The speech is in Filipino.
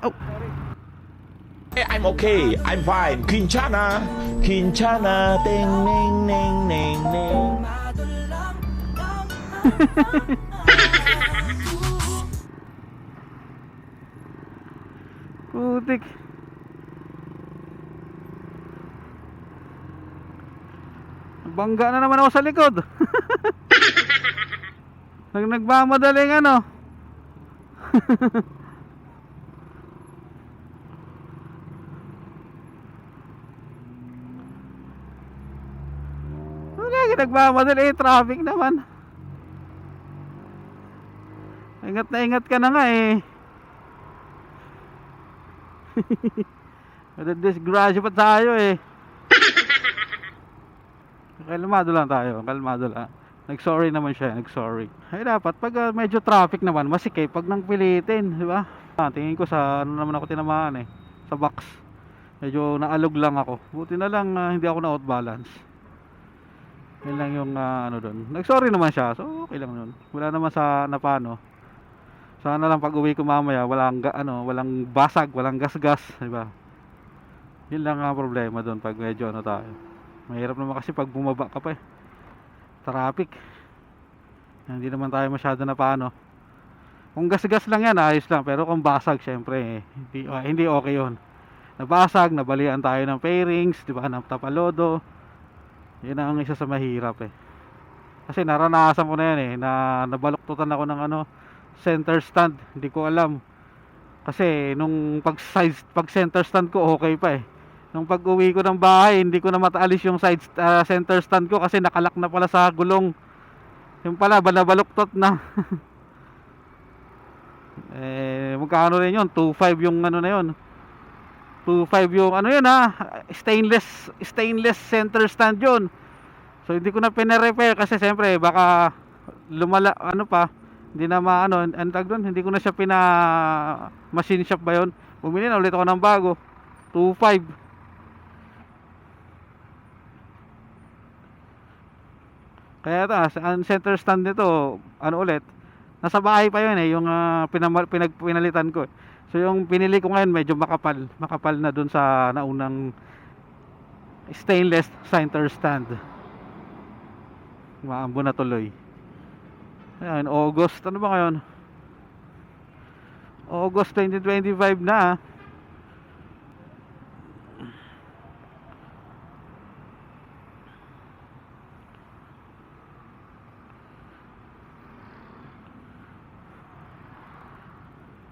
Oh. I'm okay. I'm fine. Quinchana. Quinchana. Ding, ning, ning, ning, ning. Putik. Bangga na naman ako sa likod. Nagmamadaling ano. Wala, nagmamadali, traffic naman. Ingat na ingat ka na nga eh. Disgrasya pa tayo eh. Kalmado lang tayo, kalmado lang. Nag-sorry naman siya, nag-sorry. Ay dapat pag medyo traffic naman, masikip pag nang pilitin, di ba? Tingin ko sa ano naman ako tinamaan eh, sa box. Medyo naalog lang ako. Buti na lang hindi ako na outbalance. Yan lang yung ano doon. Nag-sorry naman siya, so okay lang yun. Wala naman sa napano. Sana lang pag uwi ko mamaya, walang walang basag, walang gasgas, di ba? Yun lang ang problema doon pag medyo ano tayo. Mahirap naman kasi pag bumaba ka pa eh. Traffic. Hindi naman tayo masyado na paano. Kung gas-gas lang yan, ayos lang. Pero kung basag, syempre, hindi okay yun. Nabasag, nabalian tayo ng fairings, di ba, ng tapalodo. Yun ang isa sa mahirap eh. Kasi naranasan ko na yan eh, na nabaluktutan ako ng center stand. Hindi ko alam. Kasi nung pag center stand ko, okay pa eh. Nung pag-uwi ko ng bahay, hindi ko na mataalis yung center stand ko kasi nakalak na pala sa gulong. Yung pala, nabaluktot na. Magkano rin yun? 2.5 yung ano na yun. 2.5 yung ano yun ha. Stainless center stand yun. So hindi ko na pina-repair kasi siyempre baka lumala, hindi na hindi ko na siya machine shop ba yun. Bumili na ulit ako ng bago. 2.5. Kaya ang center stand nito, ulit, nasa bahay pa yun eh, yung pinalitan ko eh. So yung pinili ko ngayon medyo makapal na dun sa naunang stainless center stand. Maambo na tuloy. Ayan, August, ano ba ngayon? August 2025 na